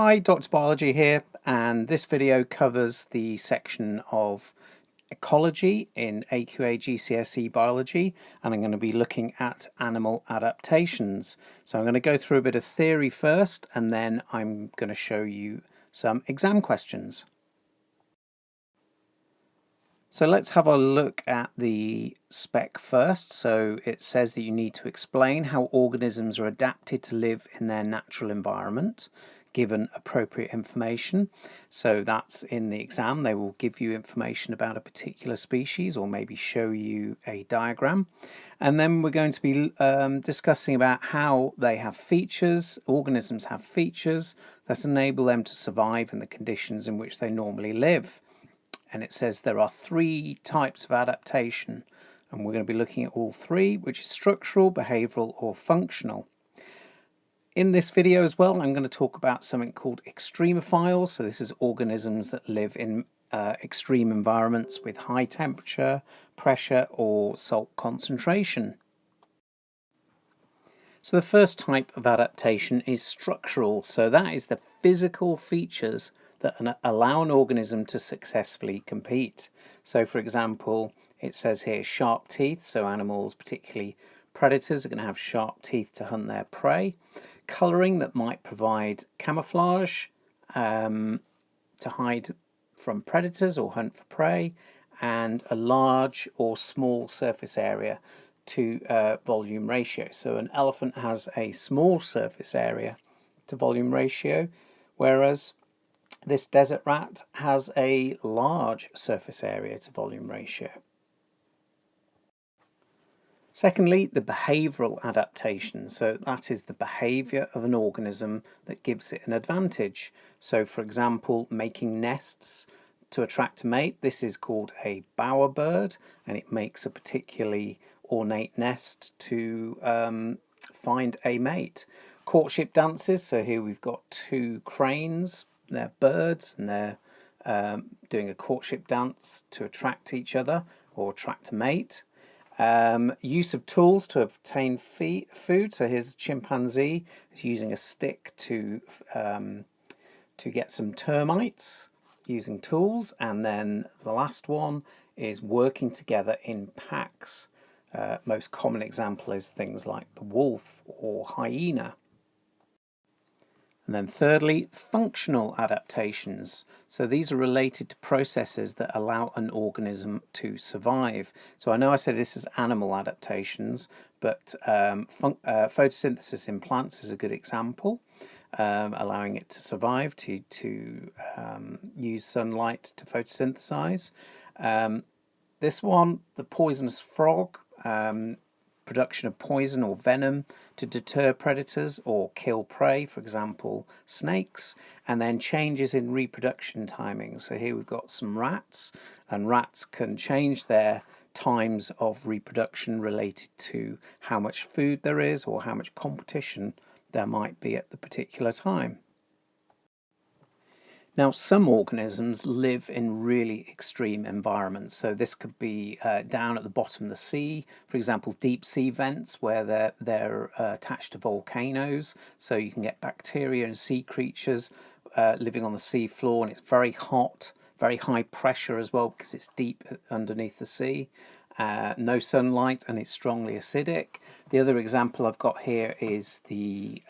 Hi, DrBiology here, and this video covers the section of Ecology in AQA GCSE Biology, and I'm going to be looking at animal adaptations. So I'm going to go through a bit of theory first, and then I'm going to show you some exam questions. So let's have a look at the spec first. So it says that you need to explain how organisms are adapted to live in their natural environment, given appropriate information. So that's in the exam. They will give you information about a particular species or maybe show you a diagram. And then we're going to be discussing about how they have features. Organisms have features that enable them to survive in the conditions in which they normally live. And it says there are 3 types of adaptation, and we're going to be looking at all 3, which is structural, behavioural or functional. In this video as well, I'm going to talk about something called extremophiles. So this is organisms that live in extreme environments with high temperature, pressure or salt concentration. So the first type of adaptation is structural. So that is the physical features that allow an organism to successfully compete. So for example, it says here sharp teeth, so animals, particularly predators, are going to have sharp teeth to hunt their prey. Colouring that might provide camouflage to hide from predators or hunt for prey, and a large or small surface area to volume ratio. So an elephant has a small surface area to volume ratio, whereas this desert rat has a large surface area to volume ratio. Secondly, the behavioural adaptation. So that is the behaviour of an organism that gives it an advantage. So for example, making nests to attract a mate. This is called a bowerbird, and it makes a particularly ornate nest to find a mate. Courtship dances. So here we've got 2 cranes. They're birds, and they're doing a courtship dance to attract each other or attract a mate. Use of tools to obtain food. So here's a chimpanzee. It's using a stick to get some termites using tools. And then the last one is working together in packs. Most common example is things like the wolf or hyena. And then thirdly, functional adaptations. So these are related to processes that allow an organism to survive. So I know I said this was animal adaptations, but photosynthesis in plants is a good example, allowing it to survive, to use sunlight to photosynthesize. This one, the poisonous frog, production of poison or venom to deter predators or kill prey, for example snakes, and then changes in reproduction timing. So here we've got some rats, and rats can change their times of reproduction related to how much food there is or how much competition there might be at the particular time. Now, some organisms live in really extreme environments. So this could be down at the bottom of the sea, for example, deep sea vents where they're attached to volcanoes. So you can get bacteria and sea creatures living on the sea floor, and it's very hot, very high pressure as well because it's deep underneath the sea. No sunlight, and it's strongly acidic. The other example I've got here is the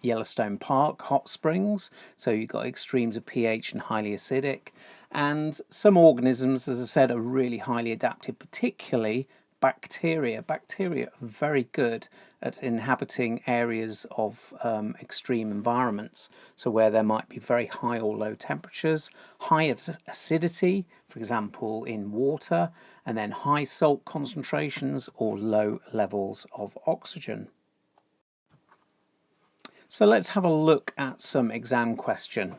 Yellowstone Park hot springs. So you've got extremes of pH and highly acidic. And some organisms, as I said, are really highly adapted, particularly bacteria. Bacteria are very good at inhabiting areas of extreme environments. So where there might be very high or low temperatures, high acidity, for example, in water, and then high salt concentrations or low levels of oxygen. So let's have a look at some exam question.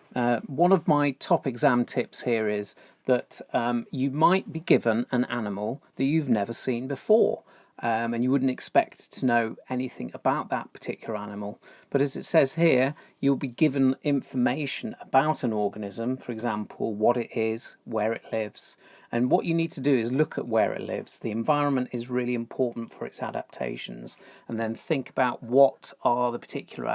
One of my top exam tips here is that you might be given an animal that you've never seen before. And you wouldn't expect to know anything about that particular animal. But as it says here, you'll be given information about an organism, for example, what it is, where it lives. And what you need to do is look at where it lives. The environment is really important for its adaptations. And then think about what are the particular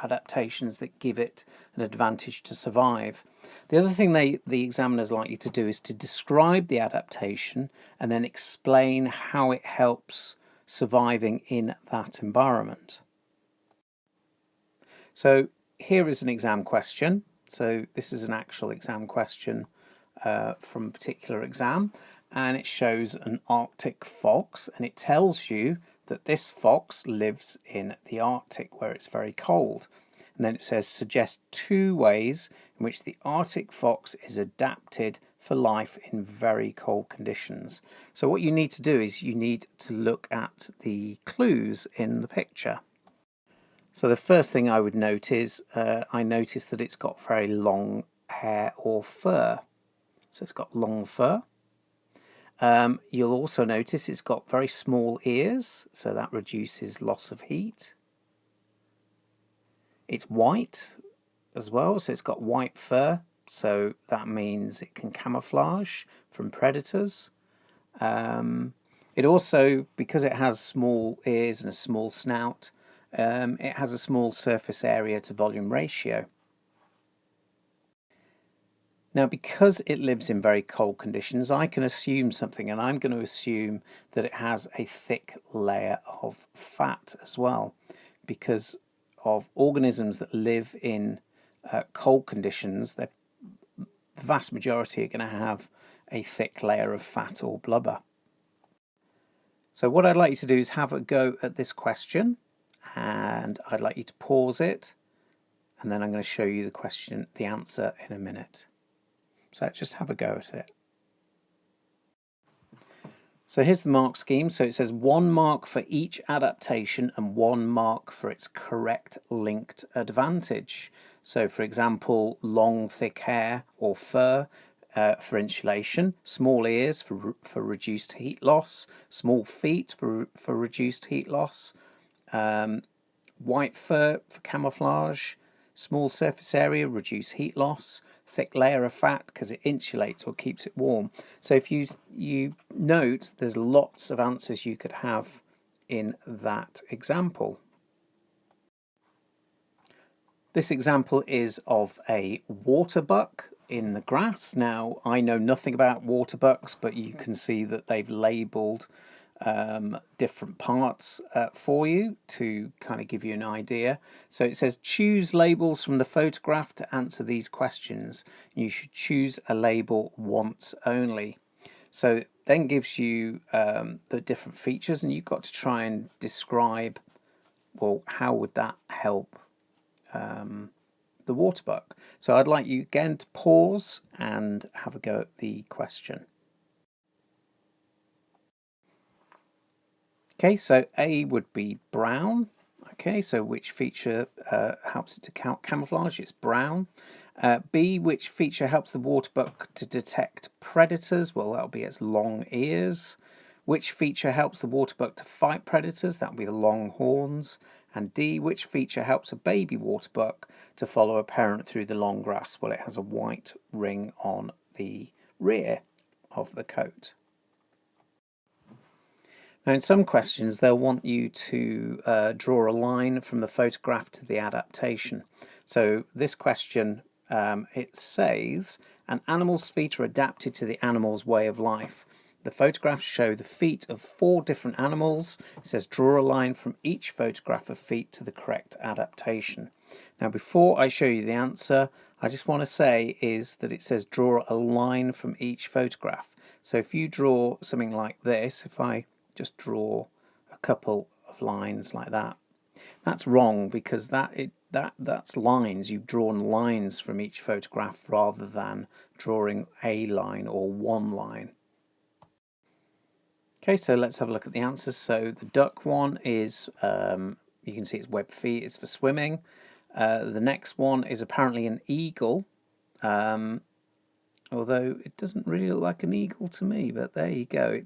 adaptations that give it an advantage to survive. The other thing the examiners like you to do is to describe the adaptation and then explain how it helps surviving in that environment. So here is an exam question. So this is an actual exam question from a particular exam, and it shows an Arctic fox, and it tells you that this fox lives in the Arctic where it's very cold. And then it says suggest 2 ways in which the Arctic fox is adapted for life in very cold conditions. So what you need to do is you need to look at the clues in the picture. So the first thing I would note is I noticed that it's got very long hair or fur. So it's got long fur. You'll also notice it's got very small ears, so that reduces loss of heat. It's white as well, so it's got white fur, so that means it can camouflage from predators. It also, because it has small ears and a small snout, it has a small surface area to volume ratio. Now, because it lives in very cold conditions, I can assume something, and I'm going to assume that it has a thick layer of fat as well, because of organisms that live in cold conditions, the vast majority are going to have a thick layer of fat or blubber. So what I'd like you to do is have a go at this question, and I'd like you to pause it, and then I'm going to show you the answer in a minute. So just have a go at it. So here's the mark scheme. So it says 1 mark for each adaptation and 1 mark for its correct linked advantage. So for example, long thick hair or fur for insulation, small ears for reduced heat loss, small feet for reduced heat loss, white fur for camouflage, small surface area, reduce heat loss, thick layer of fat because it insulates or keeps it warm. So if you note, there's lots of answers you could have in that example. This example is of a water buck in the grass. Now, I know nothing about water bucks, but you can see that they've labelled different parts for you to kind of give you an idea. So it says choose labels from the photograph to answer these questions. You should choose a label once only. So it then gives you the different features, and you've got to try and describe, well, how would that help the water buck. So I'd like you again to pause and have a go at the question. Okay, so A would be brown. Okay, so which feature helps it to camouflage? It's brown. B, which feature helps the water buck to detect predators? Well, that'll be its long ears. Which feature helps the water buck to fight predators? That'll be the long horns. And D, which feature helps a baby water buck to follow a parent through the long grass? Well, it has a white ring on the rear of the coat. Now, in some questions, they'll want you to draw a line from the photograph to the adaptation. So this question, it says, an animal's feet are adapted to the animal's way of life. The photographs show the feet of 4 different animals. It says draw a line from each photograph of feet to the correct adaptation. Now, before I show you the answer, I just want to say is that it says draw a line from each photograph. So if you draw something like this, if I just draw a couple of lines like that, that's wrong, because that's lines. You've drawn lines from each photograph rather than drawing a line or one line. Okay, so let's have a look at the answers. So the duck one is, you can see its webbed feet, it's for swimming. The next one is apparently an eagle, although it doesn't really look like an eagle to me, but there you go.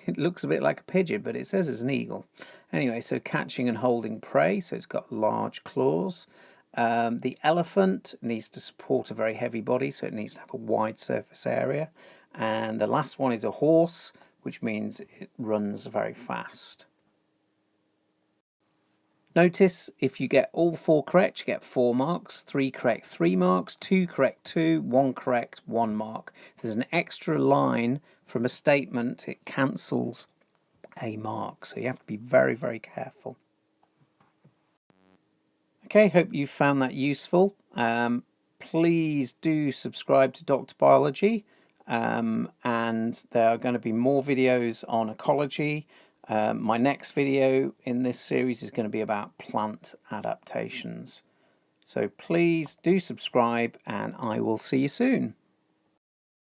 It looks a bit like a pigeon, but it says it's an eagle. Anyway, so catching and holding prey, so it's got large claws. The elephant needs to support a very heavy body, so it needs to have a wide surface area. And the last one is a horse, which means it runs very fast. Notice if you get all 4 correct, you get 4 marks, 3 correct, 3 marks, 2 correct, 2, 1 correct, 1 mark. If there's an extra line from a statement, it cancels a mark. So you have to be very, very careful. Okay, hope you found that useful. Please do subscribe to DrBiology, and there are going to be more videos on ecology. My next video in this series is going to be about plant adaptations. So please do subscribe, and I will see you soon.